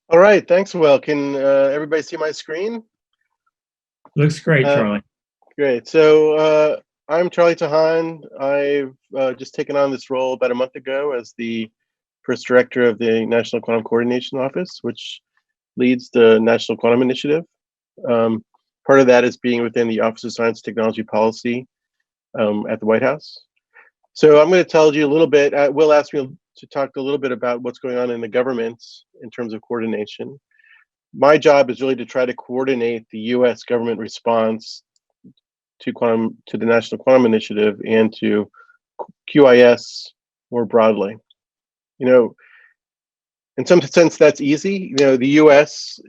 All right, thanks, Will. Can everybody see my screen? Looks great, Uh, Charlie. Great. So I'm Charlie Tahan. I've just taken on this role about a month ago as the first director of the National Quantum Coordination Office, which leads the National Quantum Initiative. Um, Part of that is being within the Office of Science and Technology Policy at the White House. So I'm going to tell you a little bit. Will asked me to talk a little bit about what's going on in the government in terms of coordination. My job is really to try to coordinate the U.S. government response to the National Quantum Initiative and to QIS more broadly. You know, in some sense, that's easy. The U.S.,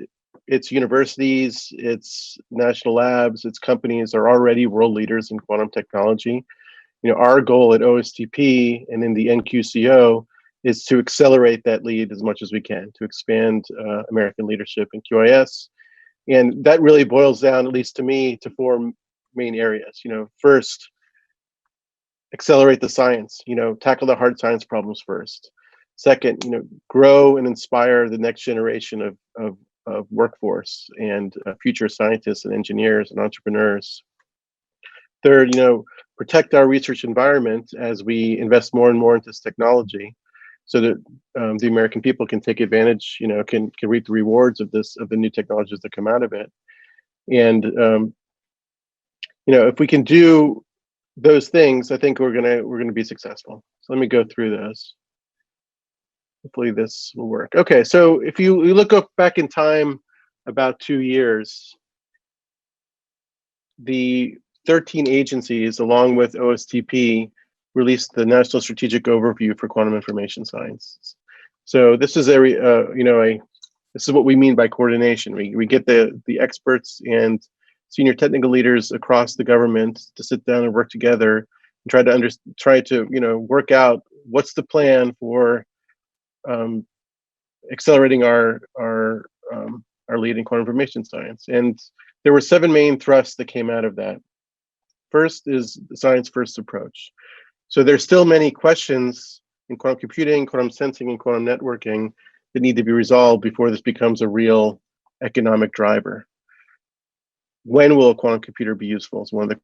its universities, its national labs, its companies are already world leaders in quantum technology. Our goal at OSTP and in the NQCO is to accelerate that lead as much as we can, to expand American leadership in QIS. And that really boils down, at least to me, to four main areas. First, accelerate the science, tackle the hard science problems first. Second, grow and inspire the next generation of workforce and future scientists and engineers and entrepreneurs. Third, protect our research environment as we invest more and more into this technology so that the American people can take advantage, can reap the rewards of the new technologies that come out of it. And if we can do those things, I think we're gonna be successful. So let me go through those. Hopefully this will work. Okay, so if you look up back in time about 2 years, the 13 agencies, along with OSTP, released the National Strategic Overview for Quantum Information Science. So this is this is what we mean by coordination. We get the experts and senior technical leaders across the government to sit down and work together and try to work out what's the plan for um, accelerating our lead in quantum information science. And there were 7 main thrusts that came out of that. First is the science first approach. So there's still many questions in quantum computing, quantum sensing, and quantum networking that need to be resolved before this becomes a real economic driver. When will a quantum computer be useful is one of the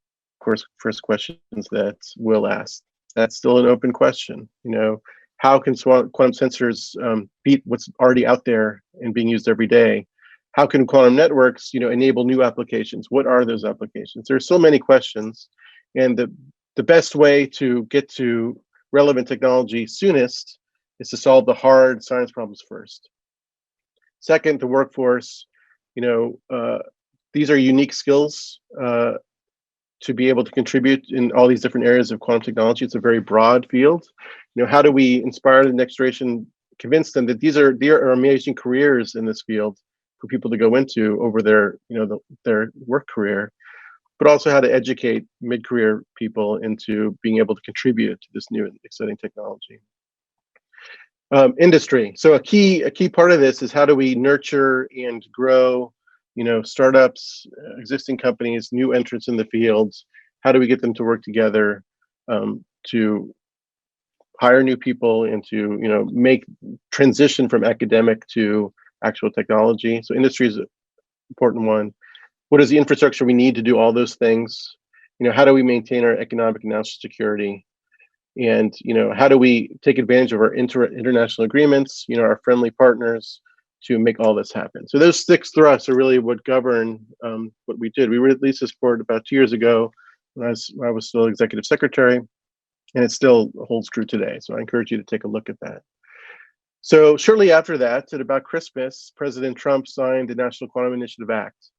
first questions that Will asked. That's still an open question. How can quantum sensors beat what's already out there and being used every day? How can quantum networks, enable new applications? What are those applications? There's so many questions, and the best way to get to relevant technology soonest is to solve the hard science problems first. Second, the workforce. These are unique skills to be able to contribute in all these different areas of quantum technology. It's a very broad field. How do we inspire the next generation, convince them that there are amazing careers in this field for people to go into over their work career, but also how to educate mid-career people into being able to contribute to this new and exciting technology. Industry. So a key part of this is how do we nurture and grow, startups, existing companies, new entrants in the fields. How do we get them to work together to hire new people and to make transition from academic to actual technology? So industry is an important one. What is the infrastructure we need to do all those things? How do we maintain our economic and national security? And how do we take advantage of our international agreements, our friendly partners, to make all this happen? So those 6 thrusts are really what govern what we did. We released this report about 2 years ago when I was still executive secretary, and it still holds true today. So I encourage you to take a look at that. So shortly after that, at about Christmas, President Trump signed the National Quantum Initiative Act.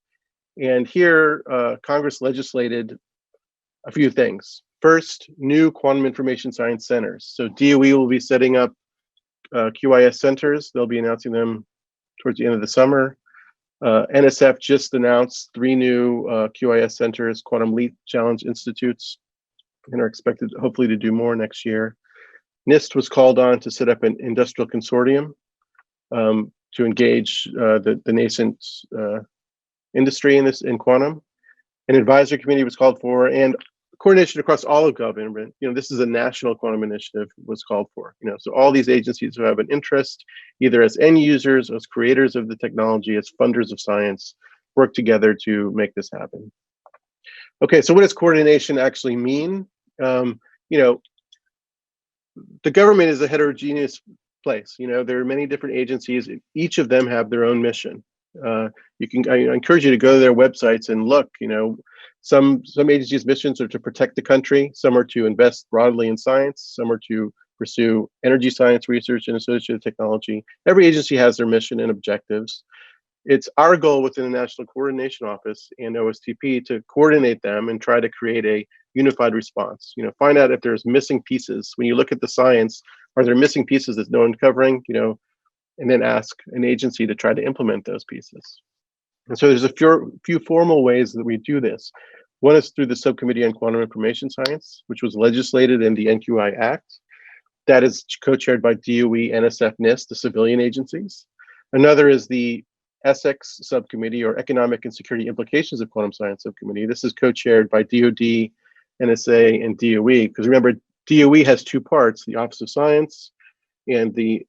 And here, Congress legislated a few things. First, new quantum information science centers. So DOE will be setting up QIS centers. They'll be announcing them towards the end of the summer. NSF just announced 3 new QIS centers, Quantum Leap Challenge Institutes, and are expected hopefully to do more next year. NIST was called on to set up an industrial consortium to engage the nascent industry in quantum. An advisory committee was called for, and coordination across all of government. This is a national quantum initiative was called for. So all these agencies who have an interest, either as end users, as creators of the technology, as funders of science, work together to make this happen. Okay, so what does coordination actually mean? The government is a heterogeneous place. There are many different agencies. Each of them have their own mission. I encourage you to go to their websites and look. Some agencies' missions are to protect the country. Some are to invest broadly in science. Some are to pursue energy science research and associated technology. Every agency has their mission and objectives. It's our goal within the National Coordination Office and OSTP to coordinate them and try to create a unified response. Find out if there's missing pieces. When you look at the science, are there missing pieces that no one's covering? And then ask an agency to try to implement those pieces. And so there's a few formal ways that we do this. One is through the Subcommittee on Quantum Information Science, which was legislated in the NQI Act. That is co-chaired by DOE, NSF, NIST, the civilian agencies. Another is the ESSEX Subcommittee, or Economic and Security Implications of Quantum Science Subcommittee. This is co-chaired by DOD, NSA, and DOE, because remember, DOE has two parts, the Office of Science and the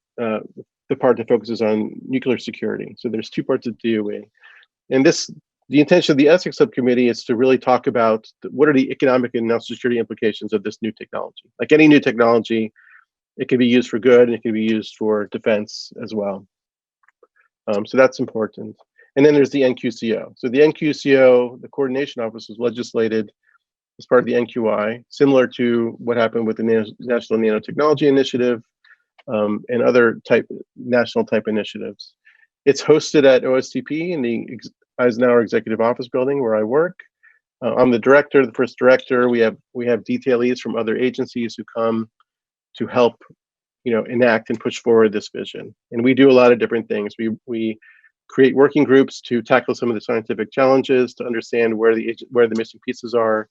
part that focuses on nuclear security. So there's two parts of DOE. And the intention of the ESSEX Subcommittee is to really talk about what are the economic and national security implications of this new technology. Like any new technology, it can be used for good and it can be used for defense as well. So that's important. And then there's the NQCO. So the NQCO, the Coordination Office, was legislated as part of the NQI, similar to what happened with the National Nanotechnology Initiative and other national type initiatives. It's hosted at OSTP in the Eisenhower Executive Office Building where I work. I'm the director, the first director. We have detailees from other agencies who come to help enact and push forward this vision. And we do a lot of different things. We create working groups to tackle some of the scientific challenges, to understand where the missing pieces are.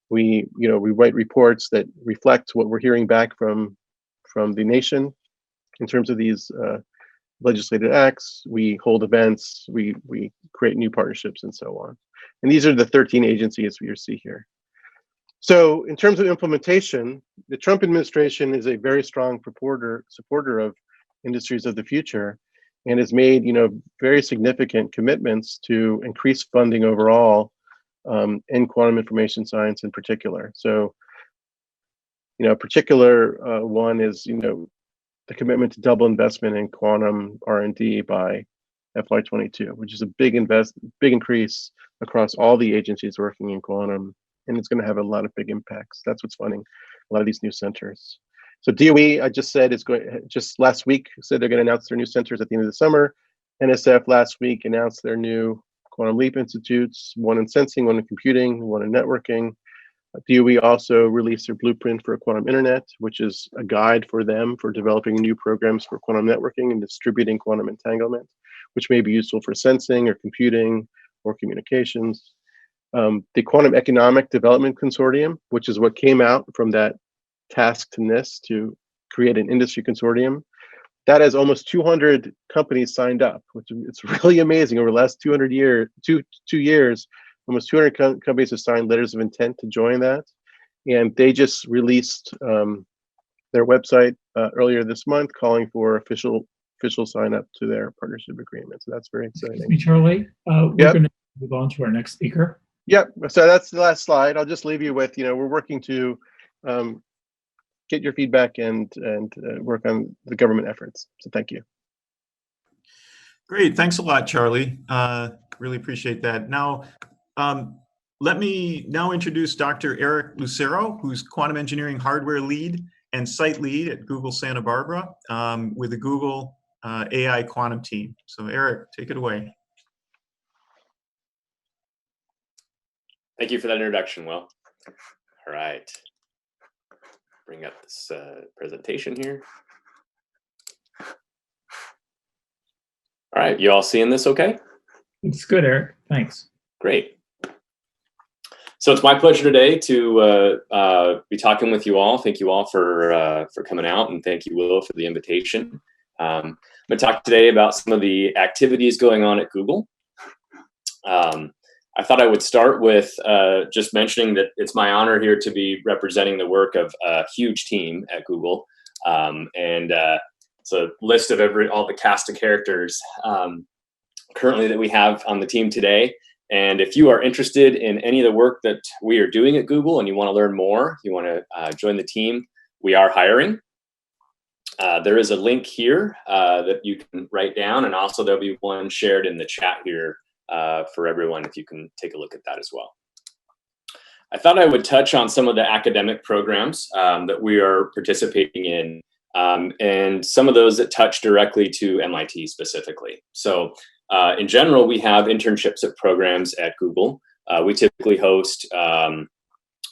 We write reports that reflect what we're hearing back from the nation in terms of these legislated acts. We hold events, we create new partnerships, and so on. And these are the 13 agencies you see here. So in terms of implementation, the Trump administration is a very strong supporter of industries of the future, and has made very significant commitments to increase funding overall in quantum information science in particular. So particular one is the commitment to double investment in quantum R&D by FY22, which is a big increase across all the agencies working in quantum. And it's going to have a lot of big impacts. That's what's funding a lot of these new centers. So DOE, I just said, just last week said they're going to announce their new centers at the end of the summer. NSF last week announced their new Quantum Leap Institutes, one in sensing, one in computing, one in networking. DOE also released their blueprint for a quantum internet, which is a guide for them for developing new programs for quantum networking and distributing quantum entanglement, which may be useful for sensing or computing or communications. The Quantum Economic Development Consortium, which is what came out from that task to NIST to create an industry consortium, that has almost 200 companies signed up, which it's really amazing. Over the last 2 years, almost 200 companies have signed letters of intent to join that. And they just released their website earlier this month calling for official sign up to their partnership agreement. So that's very exciting. Excuse me, Charlie. We're going to move on to our next speaker. Yep. So that's the last slide. I'll just leave you with, we're working to get your feedback and work on the government efforts. So thank you. Great. Thanks a lot, Charlie. Really appreciate that. Now, let me now introduce Dr. Erik Lucero, who's quantum engineering hardware lead and site lead at Google Santa Barbara with the Google AI quantum team. So Erik, take it away. Thank you for that introduction, Will. All right. Bring up this presentation here. All right, you all seeing this okay? It's good, Erik. Thanks. Great. So it's my pleasure today to be talking with you all. Thank you all for coming out, and thank you, Will, for the invitation. I'm going to talk today about some of the activities going on at Google. I thought I would start with just mentioning that it's my honor here to be representing the work of a huge team at Google. It's a list of all the cast of characters currently that we have on the team today. And if you are interested in any of the work that we are doing at Google and you want to learn more, you want to join the team, we are hiring. There is a link here that you can write down, and also there'll be one shared in the chat here for everyone if you can take a look at that as well. I thought I would touch on some of the academic programs that we are participating in, and some of those that touch directly to MIT specifically. So in general, we have internships at programs at Google. We typically host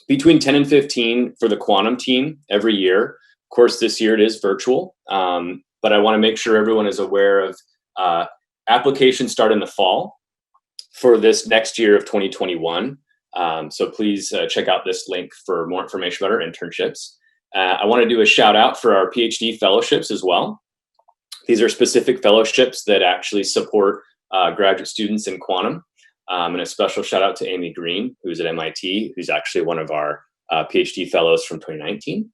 between 10 and 15 for the quantum team every year. Of course, this year it is virtual, but I want to make sure everyone is aware of applications start in the fall for this next year of 2021. So please check out this link for more information about our internships. I want to do a shout out for our PhD fellowships as well. These are specific fellowships that actually support graduate students in quantum. And a special shout out to Amy Green, who's at MIT, who's actually one of our PhD fellows from 2019.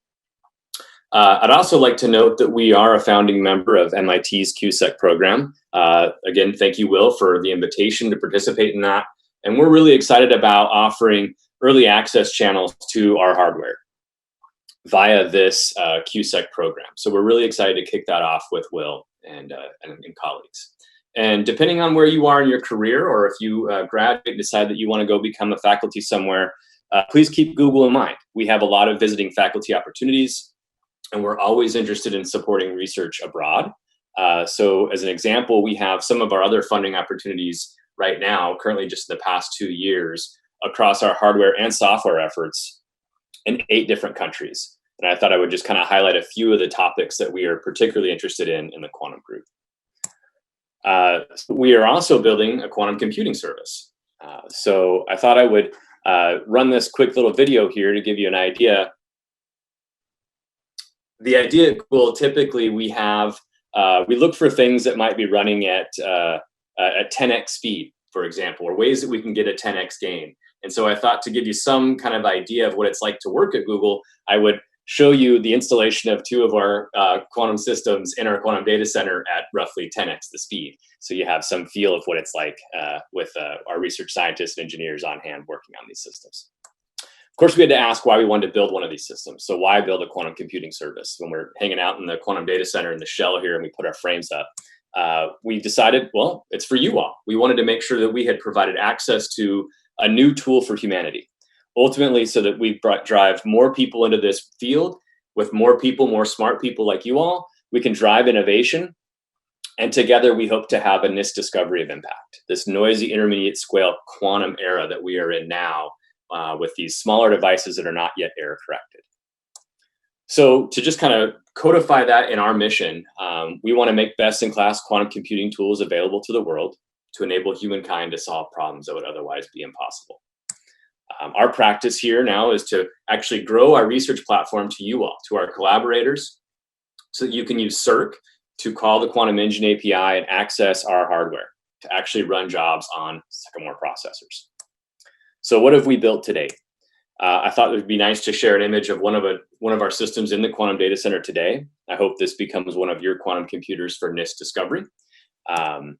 I'd also like to note that we are a founding member of MIT's Keysight program. Again, thank you, Will, for the invitation to participate in that. And we're really excited about offering early access channels to our hardware via this Keysight program. So we're really excited to kick that off with Will and colleagues. And depending on where you are in your career, or if you graduate and decide that you want to go become a faculty somewhere, please keep Google in mind. We have a lot of visiting faculty opportunities, and we're always interested in supporting research abroad. So as an example, we have some of our other funding opportunities right now, currently just in the past 2 years, across our hardware and software efforts in 8 different countries. And I thought I would just kind of highlight a few of the topics that we are particularly interested in the quantum group. We are also building a quantum computing service. So I thought I would run this quick little video here to give you an idea. The idea at Google, typically we look for things that might be running at 10x speed, for example, or ways that we can get a 10x gain. And so I thought to give you some kind of idea of what it's like to work at Google, I would show you the installation of 2 of our quantum systems in our quantum data center at roughly 10x the speed. So you have some feel of what it's like with our research scientists and engineers on hand working on these systems. Of course, we had to ask why we wanted to build one of these systems. So why build a quantum computing service? When we're hanging out in the quantum data center in the shell here and we put our frames up, we decided, well, it's for you all. We wanted to make sure that we had provided access to a new tool for humanity. Ultimately, so that we drive more people into this field. With more people, more smart people like you all, we can drive innovation. And together we hope to have a NIST discovery of impact, this noisy intermediate scale quantum era that we are in now with these smaller devices that are not yet error corrected. So to just kind of codify that in our mission, we want to make best-in-class quantum computing tools available to the world to enable humankind to solve problems that would otherwise be impossible. Our practice here now is to actually grow our research platform to you all, to our collaborators, so that you can use CERC to call the Quantum Engine API and access our hardware to actually run jobs on Sycamore processors. So what have we built today? I thought it would be nice to share an image of one of our systems in the quantum data center today. I hope this becomes one of your quantum computers for NIST discovery. And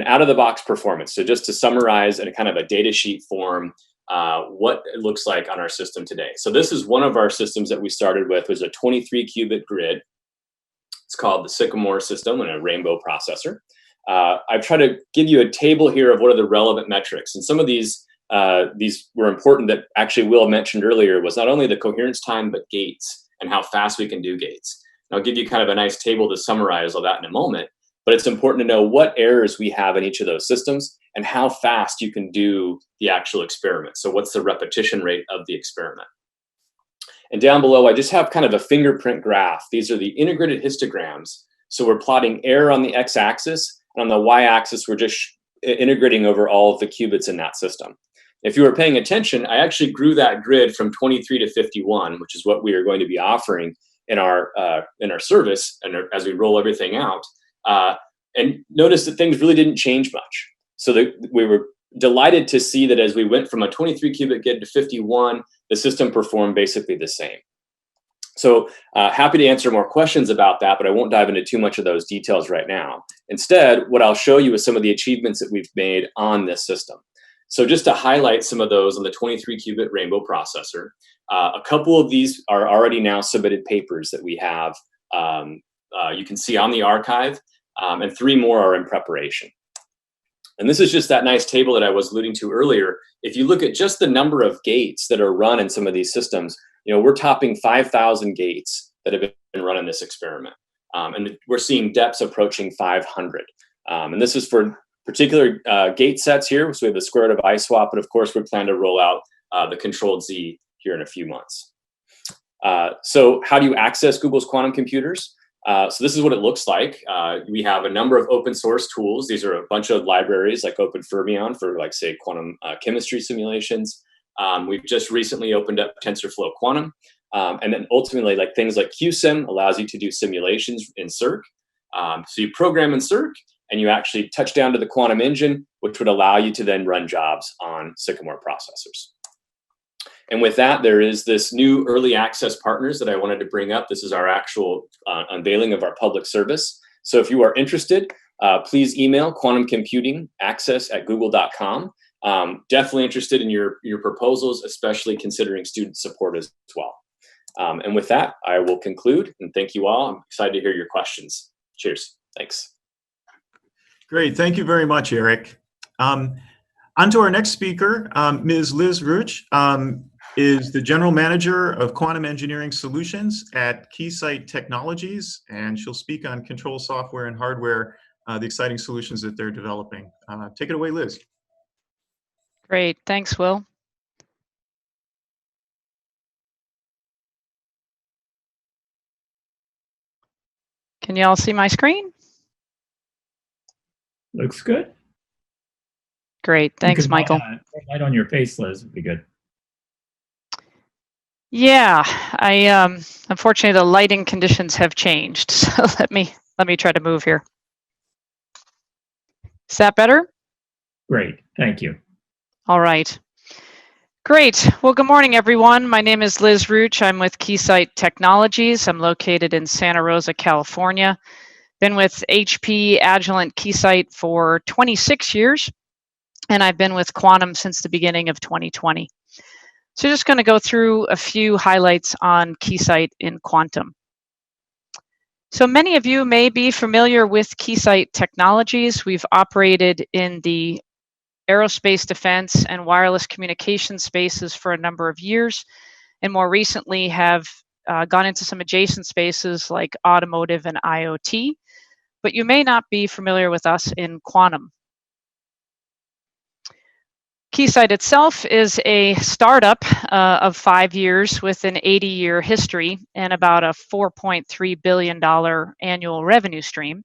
out-of-the-box performance. So just to summarize in a kind of a data sheet form, what it looks like on our system today. So this is one of our systems that we started with, was a 23-qubit grid. It's called the Sycamore system and a Rainbow processor. I've tried to give you a table here of what are the relevant metrics. And some of these were important that actually Will mentioned earlier, was not only the coherence time, but gates and how fast we can do gates. And I'll give you kind of a nice table to summarize all that in a moment. But it's important to know what errors we have in each of those systems and how fast you can do the actual experiment. So what's the repetition rate of the experiment? And down below, I just have kind of a fingerprint graph. These are the integrated histograms. So we're plotting error on the x-axis, and on the y-axis, we're just integrating over all of the qubits in that system. If you were paying attention, I actually grew that grid from 23 to 51, which is what we are going to be offering in our service and as we roll everything out. And notice that things really didn't change much. So that we were delighted to see that as we went from a 23 qubit gate to 51, the system performed basically the same. So happy to answer more questions about that, but I won't dive into too much of those details right now. Instead, what I'll show you is some of the achievements that we've made on this system. So just to highlight some of those on the 23 qubit Rainbow processor, a couple of these are already now submitted papers that we have, you can see on the archive, and 3 more are in preparation. And this is just that nice table that I was alluding to earlier. If you look at just the number of gates that are run in some of these systems, we're topping 5,000 gates that have been run in this experiment. And we're seeing depths approaching 500. And this is for particular gate sets here. So we have the square root of I swap, but of course we plan to roll out the controlled Z here in a few months. So how do you access Google's quantum computers? So this is what it looks like. We have a number of open source tools. These are a bunch of libraries like OpenFermion for, like, say, quantum chemistry simulations. We've just recently opened up TensorFlow Quantum. And then ultimately, like, things like QSIM allows you to do simulations in Cirq. So you program in Cirq and you actually touch down to the quantum engine, which would allow you to then run jobs on Sycamore processors. And with that, there is this new early access partners that I wanted to bring up. This is our actual unveiling of our public service. So if you are interested, please email quantumcomputingaccess@google.com. Definitely interested in your proposals, especially considering student support as well. And with that, I will conclude and thank you all. I'm excited to hear your questions. Cheers. Thanks. Great. Thank you very much, Erik. On to our next speaker, Ms. Liz Ruetsch. Is the General Manager of Quantum Engineering Solutions at Keysight Technologies, and she'll speak on control software and hardware, the exciting solutions that they're developing. Take it away, Liz. Great, thanks, Will. Can you all see my screen? Looks good. Great, thanks, Michael. Light on your face, Liz, would be good. Yeah, unfortunately the lighting conditions have changed. So let me try to move here. Is that better? Great, thank you. All right. Great. Well, good morning, everyone. My name is Liz Ruetsch. I'm with Keysight Technologies. I'm located in Santa Rosa, California. Been with HP, Agilent, Keysight for 26 years, and I've been with Quantum since the beginning of 2020. So just going to go through a few highlights on Keysight in quantum. So many of you may be familiar with Keysight Technologies. We've operated in the aerospace defense and wireless communication spaces for a number of years, and more recently have gone into some adjacent spaces like automotive and IoT, but you may not be familiar with us in quantum. Keysight itself is a startup of 5 years with an 80-year history and about a $4.3 billion annual revenue stream.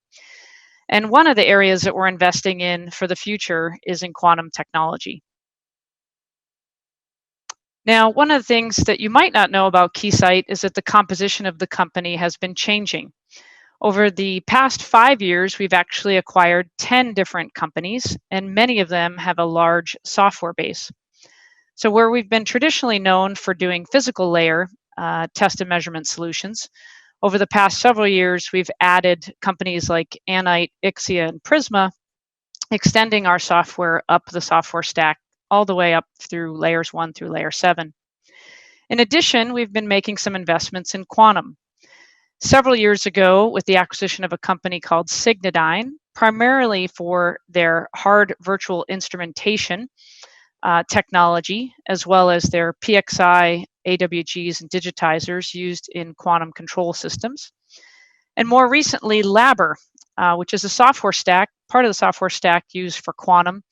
And one of the areas that we're investing in for the future is in quantum technology. Now, one of the things that you might not know about Keysight is that the composition of the company has been changing. Over the past 5 years, we've actually acquired 10 different companies, and many of them have a large software base. So where we've been traditionally known for doing physical layer test and measurement solutions, over the past several years, we've added companies like Anite, Ixia, and Prisma, extending our software up the software stack all the way up through layers 1 through layer 7. In addition, we've been making some investments in quantum. Several years ago, with the acquisition of a company called Signadyne, primarily for their hard virtual instrumentation technology, as well as their PXI, AWGs, and digitizers used in quantum control systems. And more recently, Labber, which is a software stack, part of the software stack used for quantum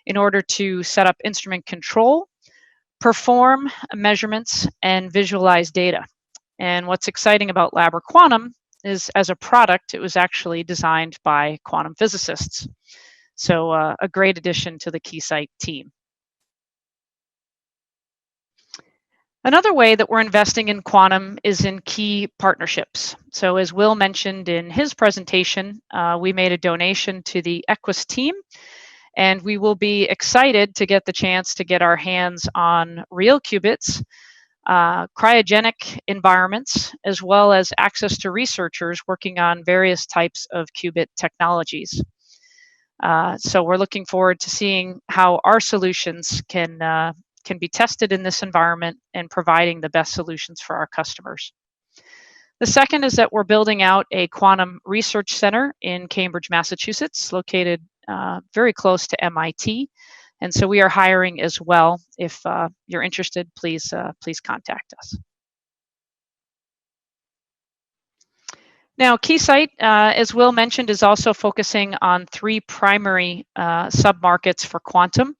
in order to set up instrument control, perform measurements, and visualize data. And what's exciting about Labber Quantum is, as a product, it was actually designed by quantum physicists. So a great addition to the Keysight team. Another way that we're investing in quantum is in key partnerships. So as Will mentioned in his presentation, we made a donation to the Equus team, And we will be excited to get the chance to get our hands on real qubits, cryogenic environments, as well as access to researchers working on various types of qubit technologies. So we're looking forward to seeing how our solutions can be tested in this environment and providing the best solutions for our customers. The second is that we're building out a quantum research center in Cambridge, Massachusetts, located very close to MIT. And so we are hiring as well. If you're interested, please contact us. Now, Keysight, as Will mentioned, is also focusing on 3 primary sub-markets for quantum.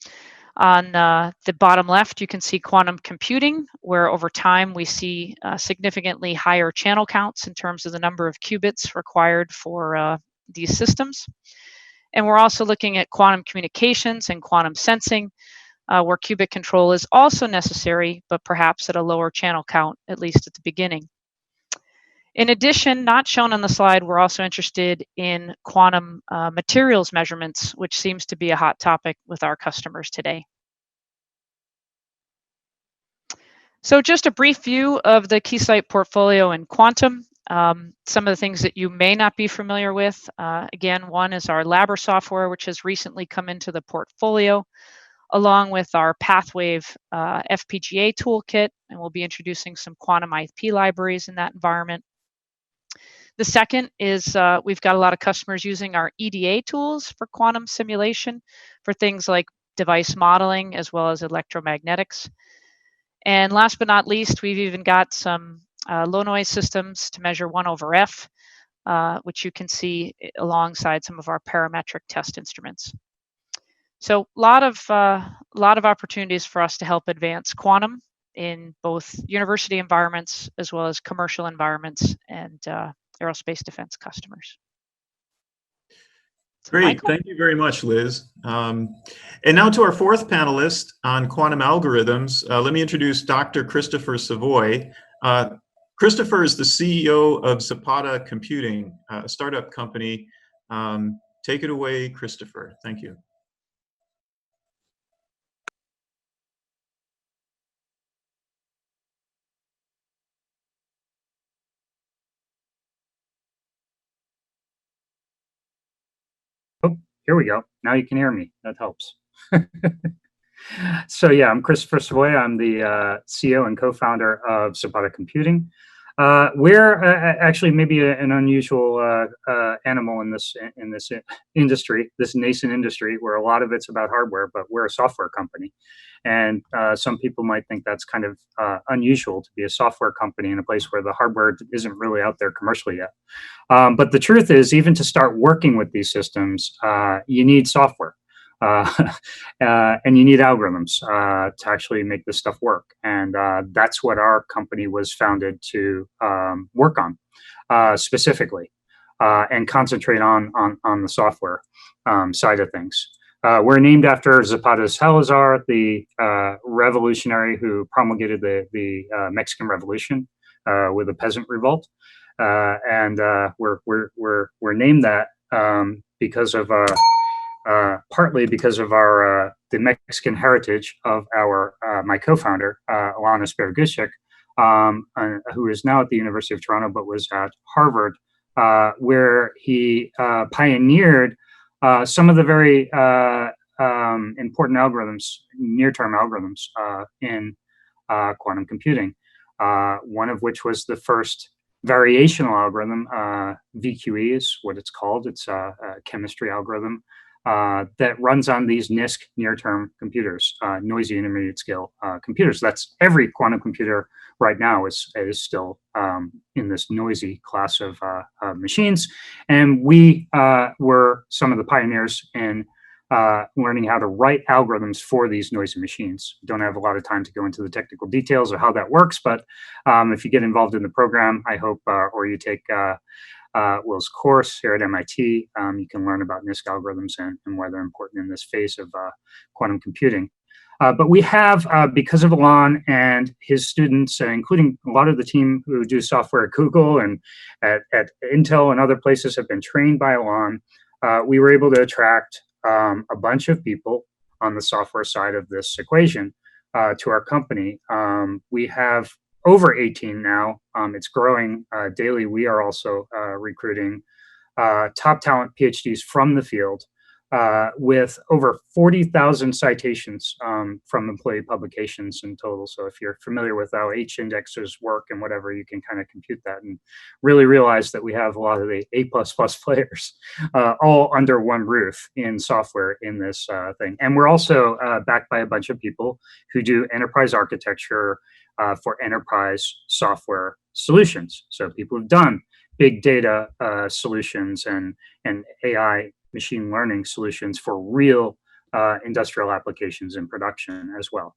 On the bottom left, you can see quantum computing, where over time we see significantly higher channel counts in terms of the number of qubits required for these systems. And we're also looking at quantum communications and quantum sensing, where qubit control is also necessary, but perhaps at a lower channel count, at least at the beginning. In addition, not shown on the slide, we're also interested in quantum materials measurements, which seems to be a hot topic with our customers today. So just a brief view of the Keysight portfolio in quantum. Some of the things that you may not be familiar with, again, one is our Labra software, which has recently come into the portfolio, along with our Pathwave FPGA toolkit, and we'll be introducing some quantum IP libraries in that environment. The second is we've got a lot of customers using our EDA tools for quantum simulation for things like device modeling as well as electromagnetics. And last but not least, we've even got some low noise systems to measure 1/f, which you can see alongside some of our parametric test instruments. So a lot of opportunities for us to help advance quantum in both university environments as well as commercial environments and aerospace defense customers. So Great, Michael? thank you very much, Liz. And now to our 4th panelist on quantum algorithms. Let me introduce Dr. Christopher Savoie. Christopher is the CEO of Zapata Computing, a startup company. Take it away, Christopher. Thank you. Oh, here we go. Now you can hear me. That helps. So yeah, I'm Christopher Savoie. I'm the CEO and co-founder of Zapata Computing. We're actually maybe an unusual animal in this industry, this nascent industry, where a lot of it's about hardware, but we're a software company. And some people might think that's kind of unusual to be a software company in a place where the hardware isn't really out there commercially yet. But the truth is, even to start working with these systems, you need software. And you need algorithms to actually make this stuff work. And that's what our company was founded to work on specifically and concentrate on the software side of things. We're named after Zapata Salazar, the revolutionary who promulgated the Mexican Revolution with the peasant revolt. And we're named that because of partly because of our the Mexican heritage of our my co-founder Alana Spiragushik, who is now at the University of Toronto but was at Harvard, where he pioneered some of the very important algorithms, near-term algorithms in quantum computing. One of which was the first variational algorithm. VQE is what it's called. It's a chemistry algorithm that runs on these NISQ near-term computers, noisy intermediate scale computers. That's every quantum computer right now is still in this noisy class of machines. And we were some of the pioneers in learning how to write algorithms for these noisy machines. Don't have a lot of time to go into the technical details of how that works, but if you get involved in the program, I hope, or you take Will's course here at MIT, you can learn about NISQ algorithms and why they're important in this phase of quantum computing. But we have, because of Alon and his students, including a lot of the team who do software at Google and at Intel and other places have been trained by Alon, we were able to attract a bunch of people on the software side of this equation to our company. We have over 18 now. It's growing daily. We are also recruiting top talent PhDs from the field with over 40,000 citations from employee publications in total. So if you're familiar with how H-indexers work and whatever, you can kind of compute that and really realize that we have a lot of the A++ players all under one roof in software in this thing. And we're also backed by a bunch of people who do enterprise architecture for enterprise software solutions. So people who've done big data solutions and AI machine learning solutions for real industrial applications in production as well.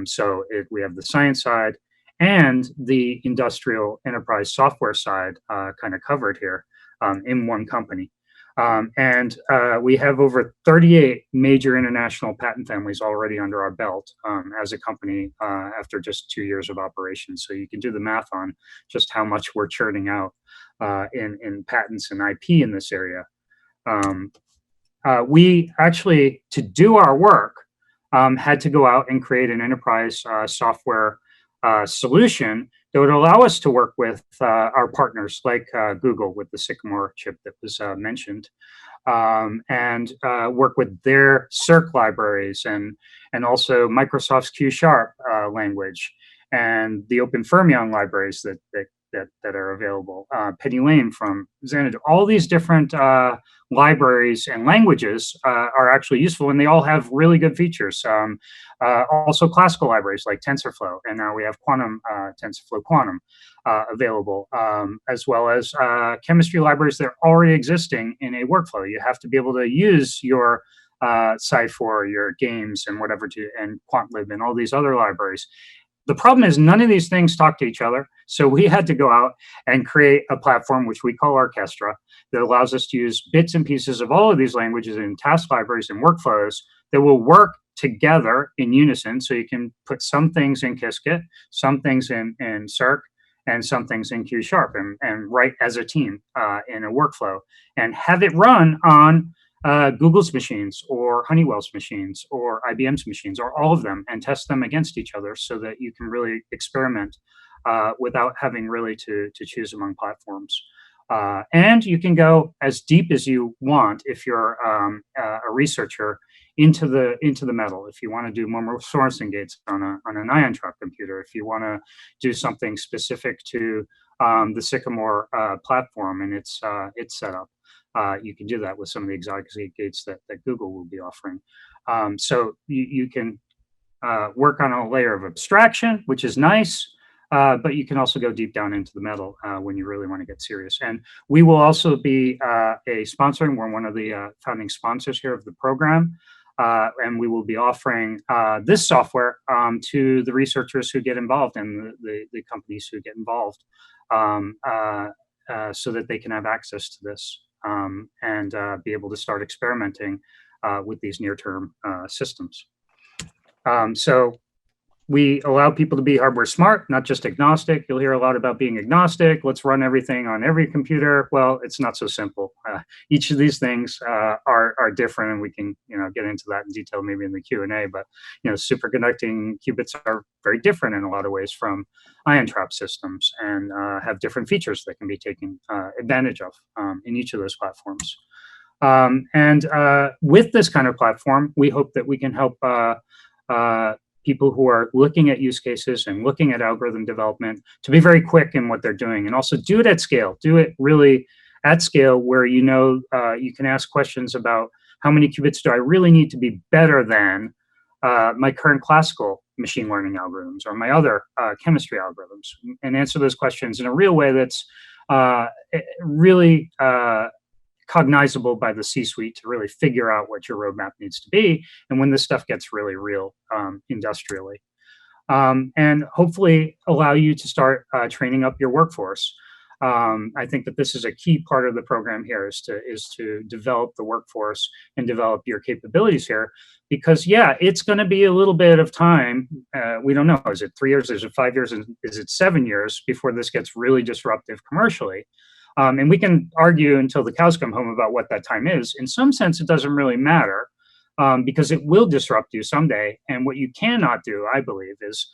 So we have the science side and the industrial enterprise software side kind of covered here in one company. And we have over 38 major international patent families already under our belt as a company after just 2 years of operation. So you can do the math on just how much we're churning out in patents and IP in this area. We actually, to do our work, had to go out and create an enterprise software solution that would allow us to work with our partners like Google with the Sycamore chip that was mentioned, and work with their Circ libraries and also Microsoft's Q# language and the Open Fermion libraries that are available. Penny Lane from Xanadu. All these different libraries and languages are actually useful, and they all have really good features. Also classical libraries like TensorFlow, and now we have Quantum, TensorFlow Quantum available, as well as chemistry libraries that are already existing in a workflow. You have to be able to use your Savoie, your games, and whatever, and QuantLib, and all these other libraries. The problem is none of these things talk to each other. So we had to go out and create a platform, which we call Orchestra, that allows us to use bits and pieces of all of these languages in task libraries and workflows that will work together in unison. So you can put some things in Qiskit, some things in Circ, and some things in Q# and write as a team in a workflow and have it run on Google's machines or Honeywell's machines or IBM's machines or all of them, and test them against each other so that you can really experiment without having really to choose among platforms. And you can go as deep as you want if you're a researcher into the metal. If you want to do more sourcing gates on an ion trap computer, if you want to do something specific to the Sycamore platform and its setup. You can do that with some of the exotic gates that Google will be offering. So you can work on a layer of abstraction, which is nice, but you can also go deep down into the metal when you really want to get serious. And we will also be a sponsor, and we're one of the founding sponsors here of the program. And we will be offering this software to the researchers who get involved and the companies who get involved so that they can have access to this. And be able to start experimenting with these near-term systems. So we allow people to be hardware smart, not just agnostic. You'll hear a lot about being agnostic. Let's run everything on every computer. Well, it's not so simple. Each of these things are different, and we can get into that in detail maybe in the Q&A. But superconducting qubits are very different in a lot of ways from ion trap systems, and have different features that can be taken advantage of in each of those platforms. And with this kind of platform, we hope that we can help people who are looking at use cases and looking at algorithm development to be very quick in what they're doing, and also do it at scale. Do it really at scale where you can ask questions about how many qubits do I really need to be better than my current classical machine learning algorithms or my other chemistry algorithms, and answer those questions in a real way that's really cognizable by the C-suite to really figure out what your roadmap needs to be, and when this stuff gets really real industrially. And hopefully allow you to start training up your workforce. I think that this is a key part of the program here is to develop the workforce and develop your capabilities here, because it's going to be a little bit of time. We don't know. Is it 3 years? Is it 5 years? Is it 7 years before this gets really disruptive commercially? And we can argue until the cows come home about what that time is. In some sense, it doesn't really matter because it will disrupt you someday. And what you cannot do, I believe, is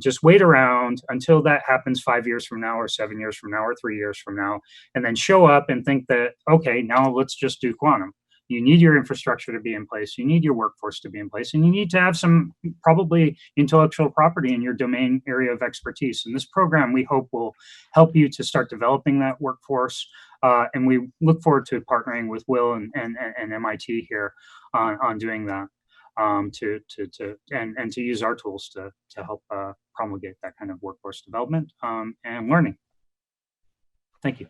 just wait around until that happens 5 years from now or 7 years from now or 3 years from now, and then show up and think that, okay, now let's just do quantum. You need your infrastructure to be in place. You need your workforce to be in place. And you need to have some probably intellectual property in your domain area of expertise. And this program, we hope, will help you to start developing that workforce. And we look forward to partnering with Will and MIT here on doing that. And to use our tools to help promulgate that kind of workforce development and learning. Thank you.